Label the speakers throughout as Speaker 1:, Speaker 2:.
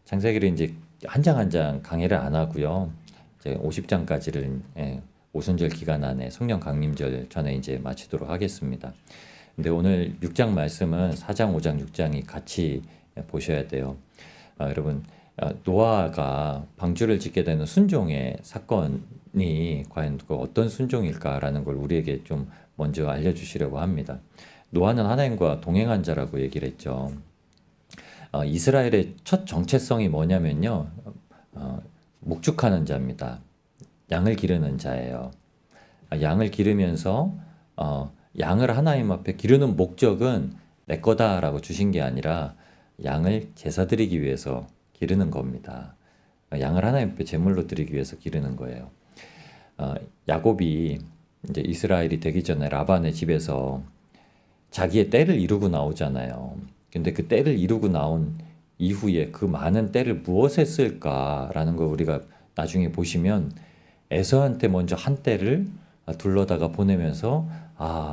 Speaker 1: 창세기를 이제 한 장 한 장 강의를 안 하고요. 이제 50장까지를 오순절 기간 안에 성령 강림절 전에 이제 마치도록 하겠습니다. 근데 오늘 6장 말씀은 4장, 5장, 6장이 같이 보셔야 돼요. 여러분, 노아가 방주를 짓게 되는 순종의 사건이 과연 그 어떤 순종일까라는 걸 우리에게 좀 먼저 알려주시려고 합니다. 노아는 하나님과 동행한 자라고 얘기를 했죠. 이스라엘의 첫 정체성이 뭐냐면요. 목축하는 자입니다. 양을 기르는 자예요. 양을 기르면서 양을 하나님 앞에 기르는 목적은 내 거다라고 주신 게 아니라 양을 제사 드리기 위해서 기르는 겁니다. 양을 하나님 앞에 제물로 드리기 위해서 기르는 거예요. 야곱이 이제 이스라엘이 되기 전에 라반의 집에서 자기의 때를 이루고 나오잖아요. 근데 그 때를 이루고 나온 이후에 그 많은 때를 무엇에 쓸까라는 걸 우리가 나중에 보시면 에서한테 먼저 한 때를 둘러다가 보내면서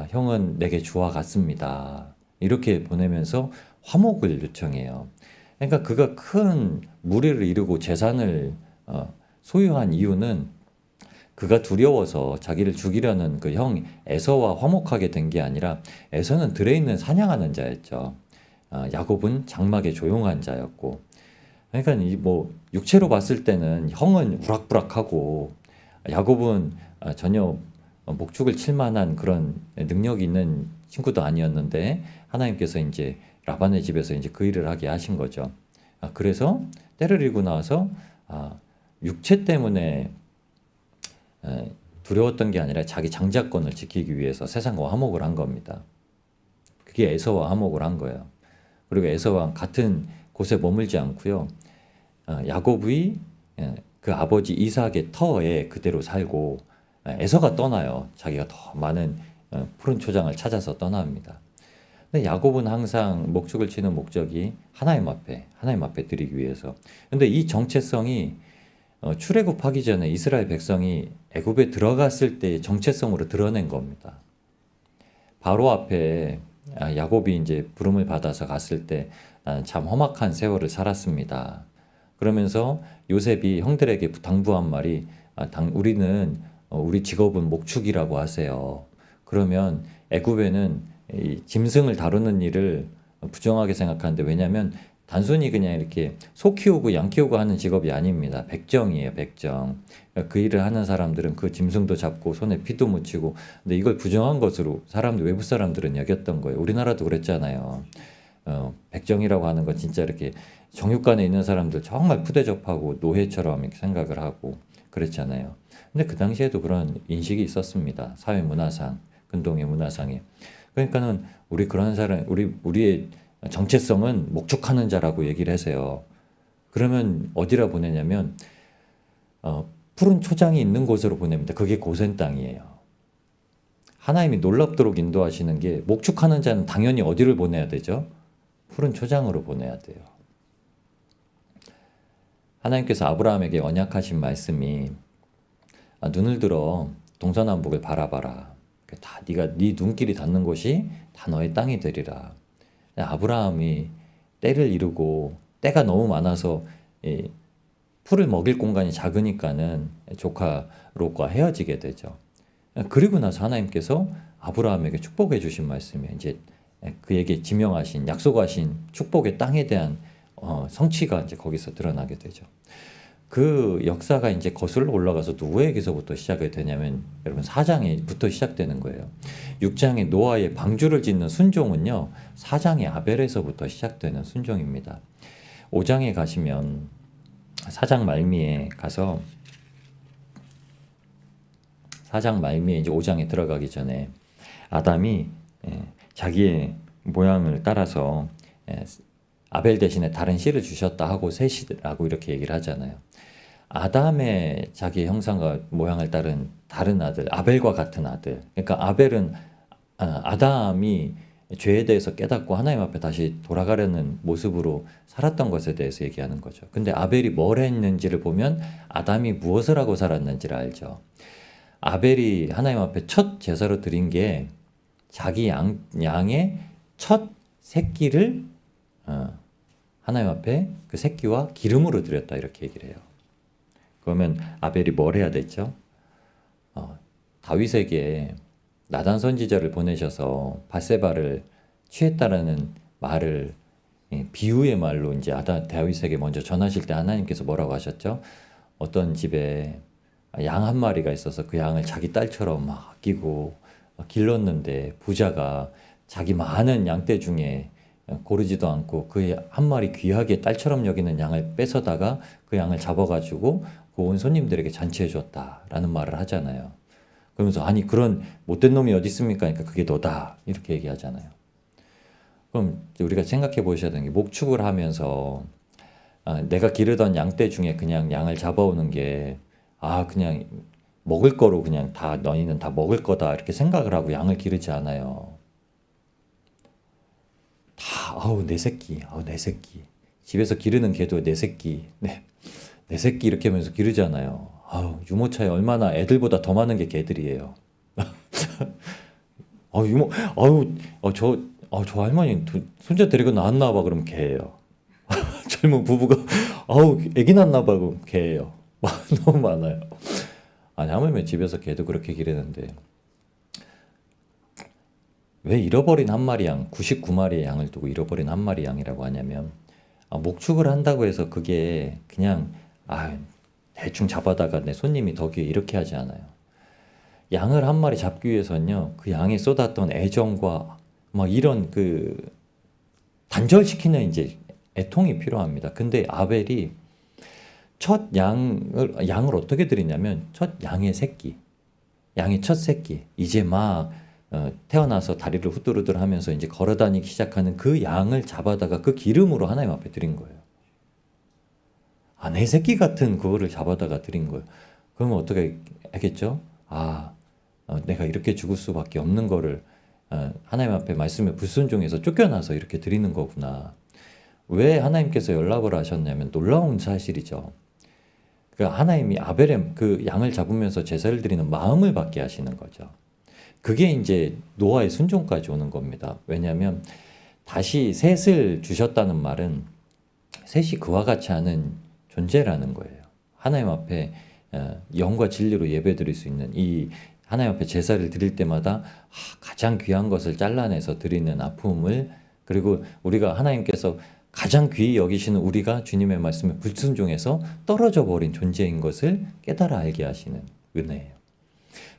Speaker 1: 형은 내게 주와 같습니다. 이렇게 보내면서 화목을 요청해요. 그러니까 그가 큰 무리를 이루고 재산을 소유한 이유는 그가 두려워서 자기를 죽이려는 그 형 에서와 화목하게 된 게 아니라 에서는 들에 있는 사냥하는 자였죠. 야곱은 장막에 조용한 자였고, 그러니까 이 뭐 육체로 봤을 때는 형은 우락부락하고 야곱은 전혀 목축을 칠 만한 그런 능력이 있는 친구도 아니었는데 하나님께서 이제 라반의 집에서 이제 그 일을 하게 하신 거죠. 그래서 때를 이루고 나서 육체 때문에 두려웠던 게 아니라 자기 장자권을 지키기 위해서 세상과 화목을 한 겁니다. 그게 에서와 화목을 한 거예요. 그리고 에서와 같은 곳에 머물지 않고요. 야곱의 그 아버지 이삭의 터에 그대로 살고 에서가 떠나요. 자기가 더 많은 푸른 초장을 찾아서 떠납니다. 근데 야곱은 항상 목축을 치는 목적이 하나님 앞에 드리기 위해서. 근데 이 정체성이 출애굽하기 전에 이스라엘 백성이 애굽에 들어갔을 때의 정체성으로 드러낸 겁니다. 바로 앞에 야곱이 이제 부름을 받아서 갔을 때 나는 참 험악한 세월을 살았습니다. 그러면서 요셉이 형들에게 당부한 말이 우리 직업은 목축이라고 하세요. 그러면 애굽에는 이 짐승을 다루는 일을 부정하게 생각하는데, 왜냐하면 단순히 그냥 이렇게 소 키우고 양 키우고 하는 직업이 아닙니다. 백정이에요, 백정. 그 일을 하는 사람들은 그 짐승도 잡고 손에 피도 묻히고, 근데 이걸 부정한 것으로 외부 사람들은 여겼던 거예요. 우리나라도 그랬잖아요. 백정이라고 하는 건 진짜 이렇게 정육관에 있는 사람들 정말 푸대접하고 노예처럼 이렇게 생각을 하고 그랬잖아요. 근데 그 당시에도 그런 인식이 있었습니다. 사회 문화상, 근동의 문화상에. 그러니까는 우리의 정체성은 목축하는 자라고 얘기를 하세요. 그러면 어디라 보내냐면 푸른 초장이 있는 곳으로 보냅니다. 그게 고센 땅이에요. 하나님이 놀랍도록 인도하시는 게, 목축하는 자는 당연히 어디를 보내야 되죠? 푸른 초장으로 보내야 돼요. 하나님께서 아브라함에게 언약하신 말씀이 눈을 들어 동서남북을 바라봐라. 네 눈길이 닿는 곳이 다 너의 땅이 되리라. 아브라함이 때를 이루고 때가 너무 많아서 풀을 먹일 공간이 작으니까는 조카 롯과 헤어지게 되죠. 그리고 나서 하나님께서 아브라함에게 축복해 주신 말씀이 이제 그에게 지명하신, 약속하신 축복의 땅에 대한 성취가 이제 거기서 드러나게 되죠. 그 역사가 이제 거슬러 올라가서 누구에게서부터 시작이 되냐면, 여러분 4장에부터 시작되는 거예요. 6장에 노아의 방주를 짓는 순종은요, 4장의 아벨에서부터 시작되는 순종입니다. 5장에 가시면 4장 말미에 가서 4장 말미에 이제 5장에 들어가기 전에 아담이 자기의 모양을 따라서 아벨 대신에 다른 씨를 주셨다 하고 셋이라고 이렇게 얘기를 하잖아요. 아담의 자기 형상과 모양을 따른 다른 아들, 아벨과 같은 아들. 그러니까 아벨은 아담이 죄에 대해서 깨닫고 하나님 앞에 다시 돌아가려는 모습으로 살았던 것에 대해서 얘기하는 거죠. 근데 아벨이 뭘 했는지를 보면 아담이 무엇을 하고 살았는지를 알죠. 아벨이 하나님 앞에 첫 제사로 드린 게 자기 양의 첫 새끼를 하나님 앞에 그 새끼와 기름으로 드렸다 이렇게 얘기를 해요. 그러면 아벨이 뭘 해야 됐죠? 다윗에게 나단 선지자를 보내셔서 밧세바를 취했다라는 말을 비유의 말로 이제 다윗에게 먼저 전하실 때 하나님께서 뭐라고 하셨죠? 어떤 집에 양 한 마리가 있어서 그 양을 자기 딸처럼 막 아끼고 길렀는데 부자가 자기 많은 양떼 중에 고르지도 않고 그 한 마리 귀하게 딸처럼 여기는 양을 뺏어다가 그 양을 잡아가지고 그 온 손님들에게 잔치해 줬다라는 말을 하잖아요. 그러면서 아니 그런 못된 놈이 어디 있습니까? 그러니까 그게 너다 이렇게 얘기하잖아요. 그럼 우리가 생각해 보셔야 되는 게 목축을 하면서 내가 기르던 양떼 중에 그냥 양을 잡아오는 게 그냥 먹을 거로 그냥 다 너희는 다 먹을 거다 이렇게 생각을 하고 양을 기르지 않아요. 다 내 새끼 내 새끼 집에서 기르는 개도 내 새끼 내 새끼 이렇게 하면서 기르잖아요. 유모차에 얼마나 애들보다 더 많은 게 개들이에요. 유모 저 할머니 손자 데리고 나왔나 봐 그러면 개예요. 젊은 부부가 애기 낳나 봐 그럼 개예요. 너무 많아요. 아니 하물며 집에서 개도 그렇게 기르는데 왜 잃어버린 한 마리 양, 99마리의 양을 두고 잃어버린 한 마리 양이라고 하냐면 목축을 한다고 해서 그게 그냥 대충 잡아다가 내 손님이 더 귀해 이렇게 하지 않아요. 양을 한 마리 잡기 위해서는요 그 양에 쏟았던 애정과 막 이런 그 단절시키는 이제 애통이 필요합니다. 근데 아벨이 첫 양을 어떻게 드리냐면 첫 양의 첫 새끼 이제 막 태어나서 다리를 후들후들 하면서 이제 걸어다니기 시작하는 그 양을 잡아다가 그 기름으로 하나님 앞에 드린 거예요. 내 새끼 같은 그거를 잡아다가 드린 거예요. 그러면 어떻게 하겠죠? 내가 이렇게 죽을 수밖에 없는 거를 하나님 앞에 말씀에 불순종해서 쫓겨나서 이렇게 드리는 거구나. 왜 하나님께서 연락을 하셨냐면 놀라운 사실이죠. 그러니까 하나님이 아벨의 그 양을 잡으면서 제사를 드리는 마음을 받게 하시는 거죠. 그게 이제 노아의 순종까지 오는 겁니다. 왜냐하면 다시 셋을 주셨다는 말은 셋이 그와 같이 하는 존재라는 거예요. 하나님 앞에 영과 진리로 예배드릴 수 있는 이 하나님 앞에 제사를 드릴 때마다 가장 귀한 것을 잘라내서 드리는 아픔을 그리고 우리가 하나님께서 가장 귀히 여기시는 우리가 주님의 말씀에 불순종해서 떨어져 버린 존재인 것을 깨달아 알게 하시는 은혜예요.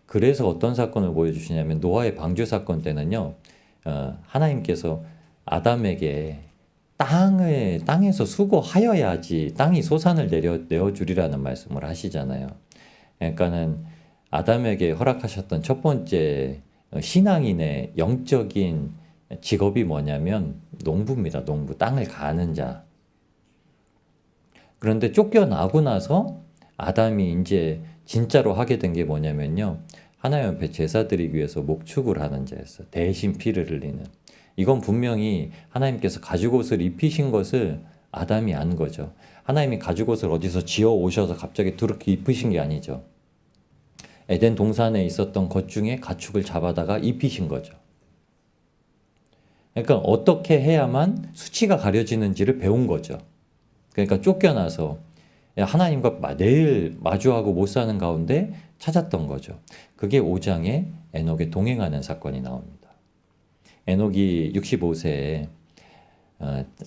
Speaker 1: 그래서 어떤 사건을 보여주시냐면 노아의 방주 사건 때는요. 하나님께서 아담에게 땅에서 수고하여야지 땅이 소산을 내어주리라는 말씀을 하시잖아요. 그러니까는 아담에게 허락하셨던 첫 번째 신앙인의 영적인 직업이 뭐냐면 농부입니다. 농부, 땅을 가는 자. 그런데 쫓겨나고 나서 아담이 이제 진짜로 하게 된 게 뭐냐면요. 하나님 앞에 제사 드리기 위해서 목축을 하는 자였어요. 대신 피를 흘리는. 이건 분명히 하나님께서 가죽옷을 입히신 것을 아담이 안 거죠. 하나님이 가죽옷을 어디서 지어 오셔서 갑자기 그렇게 입히신 게 아니죠. 에덴 동산에 있었던 것 중에 가축을 잡아다가 입히신 거죠. 그러니까 어떻게 해야만 수치가 가려지는지를 배운 거죠. 그러니까 쫓겨나서 하나님과 매일 마주하고 못 사는 가운데 찾았던 거죠. 그게 5장에 에녹의 동행하는 사건이 나옵니다. 에녹이 65세에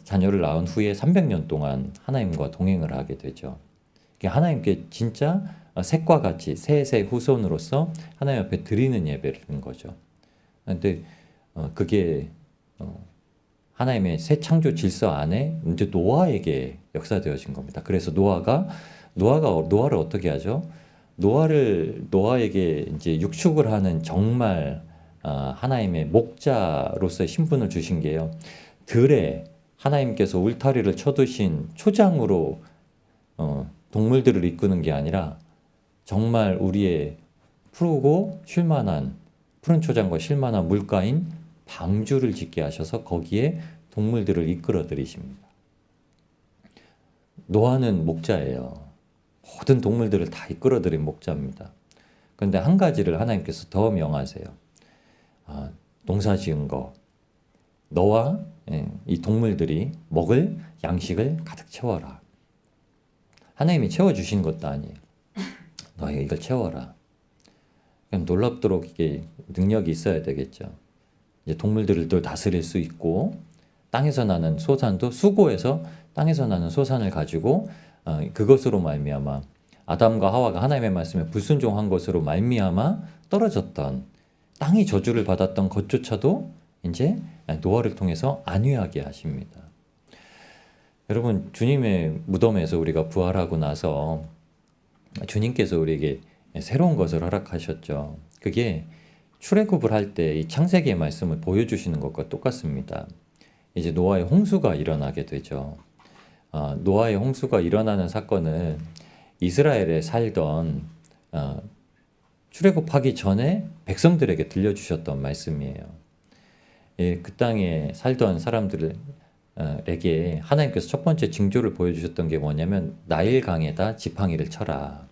Speaker 1: 자녀를 낳은 후에 300년 동안 하나님과 동행을 하게 되죠. 하나님께 진짜 셋과 같이 셋의 후손으로서 하나님 앞에 드리는 예배를 드린 거죠. 그런데 그게 하나님의 새 창조 질서 안에 이제 노아에게 역사되어진 겁니다. 그래서 노아를 어떻게 하죠? 노아에게 이제 육축을 하는 정말 하나님의 목자로서의 신분을 주신 게요. 들에 하나님께서 울타리를 쳐두신 초장으로 동물들을 이끄는 게 아니라 정말 우리의 푸르고 쉴만한 푸른 초장과 쉴만한 물가인 방주를 짓게 하셔서 거기에 동물들을 이끌어 들이십니다. 노아는 목자예요. 모든 동물들을 다 이끌어 들인 목자입니다. 그런데 한 가지를 하나님께서 더 명하세요. 농사 지은 거. 너와 이 동물들이 먹을 양식을 가득 채워라. 하나님이 채워주신 것도 아니에요. 너희가 이걸 채워라. 그럼 놀랍도록 이게 능력이 있어야 되겠죠. 이제 동물들을 또 다스릴 수 있고 땅에서 나는 소산도 수고해서 땅에서 나는 소산을 가지고 그것으로 말미암아 아담과 하와가 하나님의 말씀에 불순종한 것으로 말미암아 떨어졌던 땅이 저주를 받았던 것조차도 이제 노아를 통해서 안위하게 하십니다. 여러분, 주님의 무덤에서 우리가 부활하고 나서 주님께서 우리에게 새로운 것을 허락하셨죠. 그게 출애굽을 할 때 이 창세기의 말씀을 보여주시는 것과 똑같습니다. 이제 노아의 홍수가 일어나게 되죠. 노아의 홍수가 일어나는 사건을 이스라엘에 살던 출애굽하기 전에 백성들에게 들려주셨던 말씀이에요. 그 땅에 살던 사람들에게 하나님께서 첫 번째 징조를 보여주셨던 게 뭐냐면 나일강에다 지팡이를 쳐라.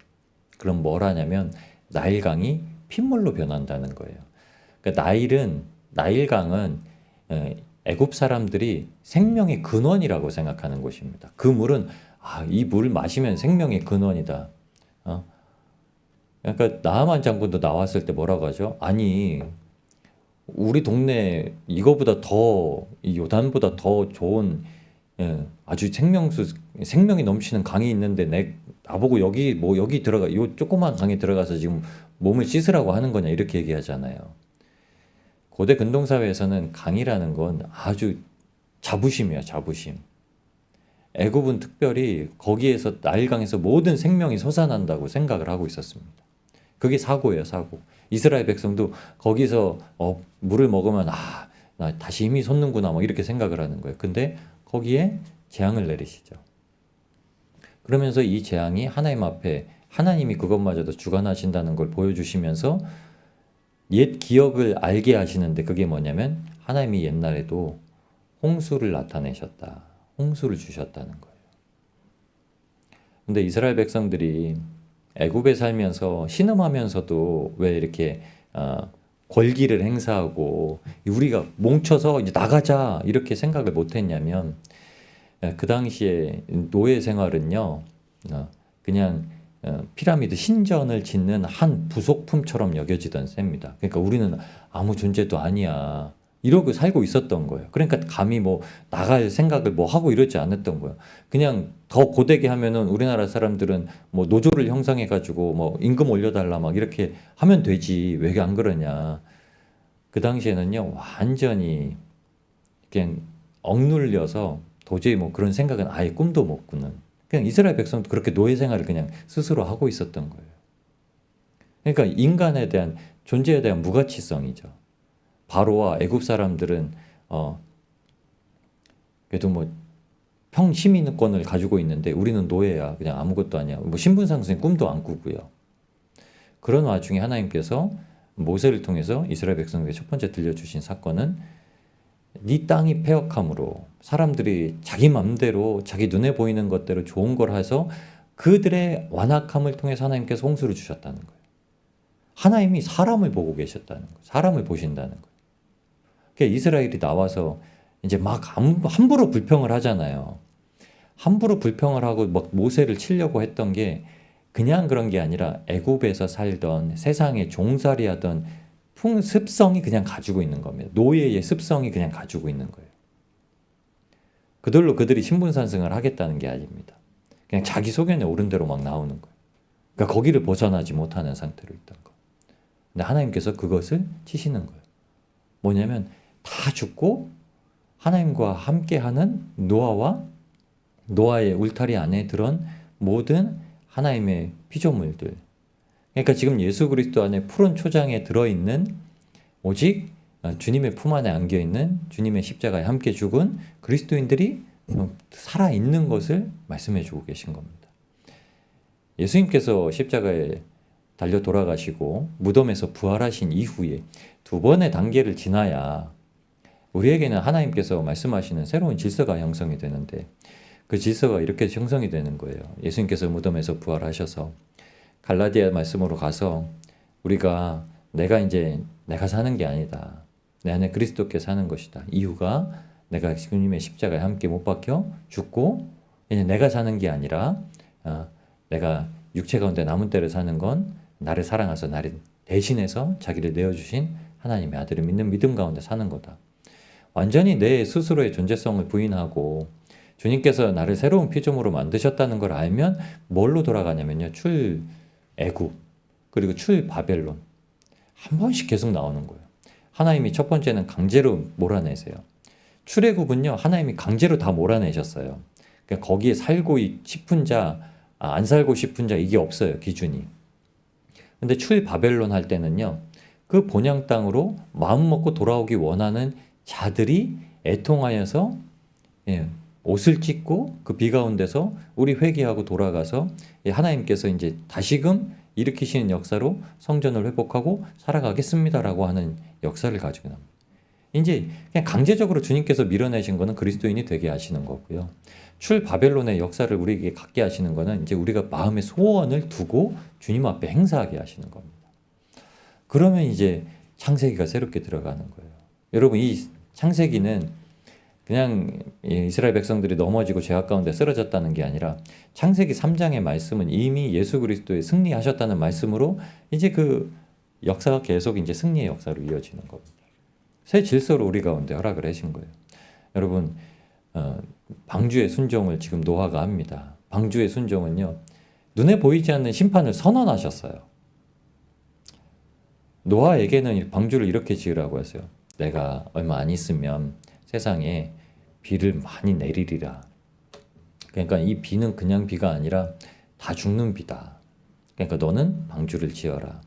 Speaker 1: 그럼 뭘 하냐면 나일강이 핏물로 변한다는 거예요. 그러니까 나일강은 애굽 사람들이 생명의 근원이라고 생각하는 곳입니다. 그 물은 이 물을 마시면 생명의 근원이다. 그러니까 나하만 장군도 나왔을 때 뭐라고 하죠? 아니, 우리 동네 이거보다 더, 이 요단보다 더 좋은 아주 생명이 넘치는 강이 있는데 나보고 여기 들어가, 요 조그만 강에 들어가서 지금 몸을 씻으라고 하는 거냐 이렇게 얘기하잖아요. 고대 근동사회에서는 강이라는 건 아주 자부심이야, 자부심. 애굽은 특별히 거기에서 나일강에서 모든 생명이 솟아난다고 생각을 하고 있었습니다. 그게 사고예요, 사고. 이스라엘 백성도 거기서 물을 먹으면 나 다시 힘이 솟는구나 막 이렇게 생각을 하는 거예요. 근데 거기에 재앙을 내리시죠. 그러면서 이 재앙이 하나님 앞에 하나님이 그것마저도 주관하신다는 걸 보여주시면서 옛 기억을 알게 하시는데 그게 뭐냐면 하나님이 옛날에도 홍수를 나타내셨다. 홍수를 주셨다는 거예요. 근데 이스라엘 백성들이 애굽에 살면서 신음하면서도 왜 이렇게 권리를 행사하고 우리가 뭉쳐서 이제 나가자 이렇게 생각을 못했냐면 그 당시에 노예 생활은요 그냥 피라미드 신전을 짓는 한 부속품처럼 여겨지던 셈입니다. 그러니까 우리는 아무 존재도 아니야 이러고 살고 있었던 거예요. 그러니까 감히 뭐 나갈 생각을 뭐 하고 이러지 않았던 거예요. 그냥 더 고되게 하면은 우리나라 사람들은 뭐 노조를 형성해 가지고 뭐 임금 올려달라 막 이렇게 하면 되지 왜 안 그러냐. 그 당시에는요 완전히 그냥 억눌려서 도저히 뭐 그런 생각은 아예 꿈도 못 꾸는 그냥 이스라엘 백성도 그렇게 노예 생활을 그냥 스스로 하고 있었던 거예요. 그러니까 인간에 대한 존재에 대한 무가치성이죠. 바로와 애굽 사람들은 그래도 뭐 평시민권을 가지고 있는데 우리는 노예야. 그냥 아무것도 아니야. 뭐 신분상승의 꿈도 안 꾸고요. 그런 와중에 하나님께서 모세를 통해서 이스라엘 백성에게 첫 번째 들려주신 사건은 네 땅이 패역함으로 사람들이 자기 맘대로 자기 눈에 보이는 것대로 좋은 걸 해서 그들의 완악함을 통해서 하나님께서 홍수를 주셨다는 거예요. 하나님이 사람을 보고 계셨다는 거예요. 사람을 보신다는 거예요. 그러니까 이스라엘이 나와서 이제 막 함부로 불평을 하잖아요. 함부로 불평을 하고 막 모세를 치려고 했던 게 그냥 그런 게 아니라 애굽에서 살던 세상에 종살이하던 습성이 그냥 가지고 있는 겁니다. 노예의 습성이 그냥 가지고 있는 거예요. 그들로 그들이 신분상승을 하겠다는 게 아닙니다. 그냥 자기 소견에 옳은 대로 막 나오는 거예요. 그러니까 거기를 벗어나지 못하는 상태로 있던 거. 근데 하나님께서 그것을 치시는 거예요. 뭐냐면 다 죽고 하나님과 함께하는 노아의 울타리 안에 들은 모든 하나님의 피조물들. 그러니까 지금 예수 그리스도 안에 푸른 초장에 들어있는 오직 주님의 품 안에 안겨있는 주님의 십자가에 함께 죽은 그리스도인들이 살아있는 것을 말씀해 주고 계신 겁니다. 예수님께서 십자가에 달려 돌아가시고 무덤에서 부활하신 이후에 두 번의 단계를 지나야 우리에게는 하나님께서 말씀하시는 새로운 질서가 형성이 되는데 그 질서가 이렇게 형성이 되는 거예요. 예수님께서 무덤에서 부활하셔서 갈라디아 말씀으로 가서 내가 사는 게 아니다. 내 안에 그리스도께 사는 것이다. 이유가 내가 주님의 십자가에 함께 못 박혀 죽고 이제 내가 사는 게 아니라 내가 육체 가운데 남은 때를 사는 건 나를 사랑하셔서 나를 대신해서 자기를 내어주신 하나님의 아들을 믿는 믿음 가운데 사는 거다. 완전히 내 스스로의 존재성을 부인하고 주님께서 나를 새로운 피조물로 만드셨다는 걸 알면 뭘로 돌아가냐면요. 출애굽 그리고 출바벨론 한 번씩 계속 나오는 거예요. 하나님이 첫 번째는 강제로 몰아내세요. 출애굽은요. 하나님이 강제로 다 몰아내셨어요. 그러니까 거기에 살고 싶은 자, 안 살고 싶은 자 이게 없어요. 기준이. 근데 출바벨론 할 때는요. 그 본향 땅으로 마음 먹고 돌아오기 원하는 자들이 애통하여서 옷을 찢고 그 비 가운데서 우리 회개하고 돌아가서 하나님께서 이제 다시금 일으키시는 역사로 성전을 회복하고 살아가겠습니다라고 하는 역사를 가지고 납니다. 이제 그냥 강제적으로 주님께서 밀어내신 거는 그리스도인이 되게 하시는 거고요. 출바벨론의 역사를 우리에게 갖게 하시는 거는 이제 우리가 마음의 소원을 두고 주님 앞에 행사하게 하시는 겁니다. 그러면 이제 창세기가 새롭게 들어가는 거예요. 여러분 이 창세기는 그냥 이스라엘 백성들이 넘어지고 죄악 가운데 쓰러졌다는 게 아니라 창세기 3장의 말씀은 이미 예수 그리스도의 승리하셨다는 말씀으로 이제 그 역사가 계속 이제 승리의 역사로 이어지는 겁니다. 새 질서로 우리 가운데 허락을 하신 거예요. 여러분 방주의 순종을 지금 노아가 합니다. 방주의 순종은요. 눈에 보이지 않는 심판을 선언하셨어요. 노아에게는 방주를 이렇게 지으라고 했어요. 내가 얼마 안 있으면 세상에 비를 많이 내리리라. 그러니까 이 비는 그냥 비가 아니라 다 죽는 비다. 그러니까 너는 방주를 지어라.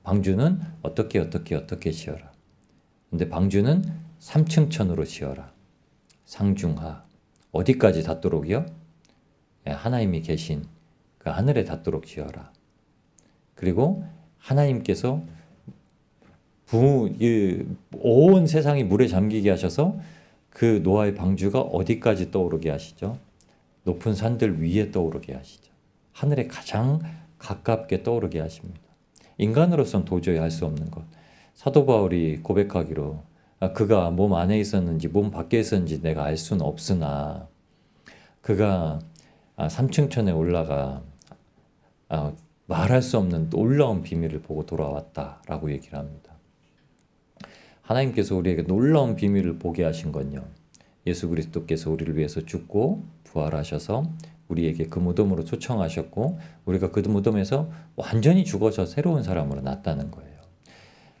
Speaker 1: 방주는 어떻게 지어라. 근데 방주는 3층 천으로 지어라. 상중하. 어디까지 닿도록이요? 하나님이 계신 그 하늘에 닿도록 지어라. 그리고 하나님께서 온 세상이 물에 잠기게 하셔서 그 노아의 방주가 어디까지 떠오르게 하시죠? 높은 산들 위에 떠오르게 하시죠. 하늘에 가장 가깝게 떠오르게 하십니다. 인간으로서는 도저히 할 수 없는 것. 사도 바울이 고백하기로 그가 몸 안에 있었는지 몸 밖에 있었는지 내가 알 수는 없으나 그가 3층 천에 올라가 말할 수 없는 놀라운 비밀을 보고 돌아왔다라고 얘기를 합니다. 하나님께서 우리에게 놀라운 비밀을 보게 하신 건요. 예수 그리스도께서 우리를 위해서 죽고 부활하셔서 우리에게 그 무덤으로 초청하셨고 우리가 그 무덤에서 완전히 죽어서 새로운 사람으로 났다는 거예요.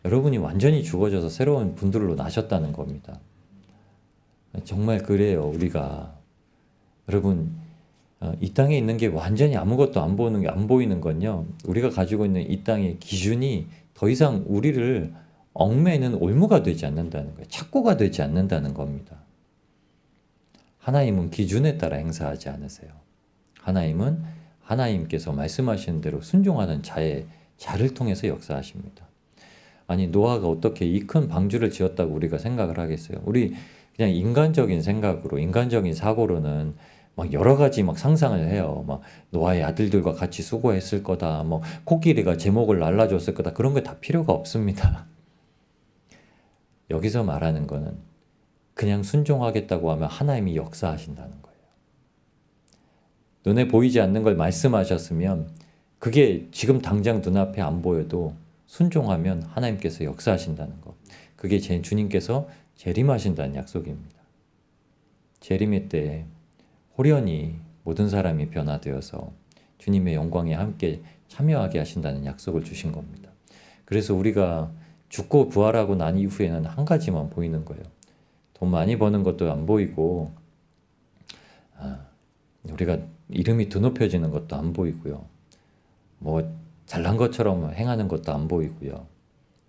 Speaker 1: 여러분이 완전히 죽어져서 새로운 분들로 나셨다는 겁니다. 정말 그래요. 우리가 여러분 이 땅에 있는 게 완전히 아무것도 안 보이는 건요. 우리가 가지고 있는 이 땅의 기준이 더 이상 우리를 얽매이는 올무가 되지 않는다는 거예요. 착고가 되지 않는다는 겁니다. 하나님은 기준에 따라 행사하지 않으세요. 하나님은 하나님께서 말씀하시는 대로 순종하는 자를 통해서 역사하십니다. 아니 노아가 어떻게 이 큰 방주를 지었다고 우리가 생각을 하겠어요? 우리 그냥 인간적인 생각으로 인간적인 사고로는 막 여러 가지 막 상상을 해요. 막 노아의 아들들과 같이 수고했을 거다. 뭐 코끼리가 제목을 날라줬을 거다. 그런 게 다 필요가 없습니다. 여기서 말하는 거는 그냥 순종하겠다고 하면 하나님이 역사하신다는 거예요. 눈에 보이지 않는 걸 말씀하셨으면 그게 지금 당장 눈앞에 안 보여도 순종하면 하나님께서 역사하신다는 것. 그게 주님께서 재림하신다는 약속입니다. 재림의 때에 호련히 모든 사람이 변화되어서 주님의 영광에 함께 참여하게 하신다는 약속을 주신 겁니다. 그래서 우리가 죽고 부활하고 난 이후에는 한 가지만 보이는 거예요. 돈 많이 버는 것도 안 보이고 우리가 이름이 드높여지는 것도 안 보이고요. 뭐 잘난 것처럼 행하는 것도 안 보이고요.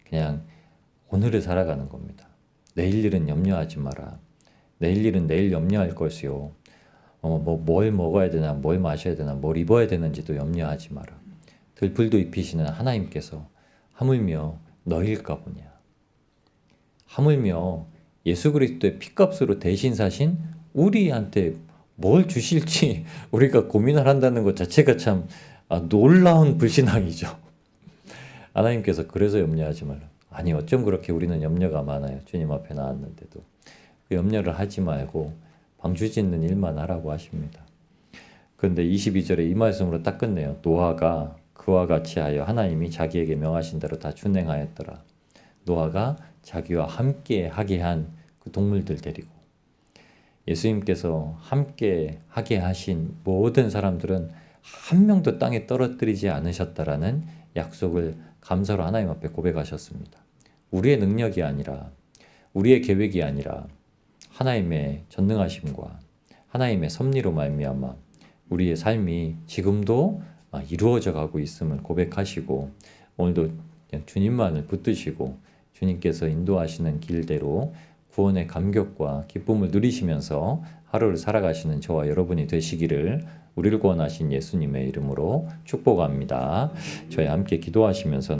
Speaker 1: 그냥 오늘을 살아가는 겁니다. 내일 일은 염려하지 마라. 내일 일은 내일 염려할 것이요. 뭘 먹어야 되나, 뭘 마셔야 되나, 뭘 입어야 되는지도 염려하지 마라. 들풀도 입히시는 하나님께서 하물며 너희일까 보냐. 하물며 예수 그리스도의 피값으로 대신 사신 우리한테 뭘 주실지 우리가 고민을 한다는 것 자체가 참 놀라운 불신앙이죠. 하나님께서 그래서 염려하지 말라. 아니 어쩜 그렇게 우리는 염려가 많아요. 주님 앞에 나왔는데도. 그 염려를 하지 말고 방주 짓는 일만 하라고 하십니다. 그런데 22절에 이 말씀으로 딱 끝내요. 노아가 그와 같이 하여 하나님이 자기에게 명하신 대로 다 준행하였더라. 노아가 자기와 함께 하게 한 그 동물들 데리고, 예수님께서 함께 하게 하신 모든 사람들은 한 명도 땅에 떨어뜨리지 않으셨다라는 약속을 감사로 하나님 앞에 고백하셨습니다. 우리의 능력이 아니라, 우리의 계획이 아니라 하나님의 전능하심과 하나님의 섭리로 말미암아 우리의 삶이 지금도 이루어져 가고 있음을 고백하시고, 오늘도 그냥 주님만을 붙드시고 주님께서 인도하시는 길대로 구원의 감격과 기쁨을 누리시면서 하루를 살아가시는 저와 여러분이 되시기를 우리를 구원하신 예수님의 이름으로 축복합니다. 저희 함께 기도하시면서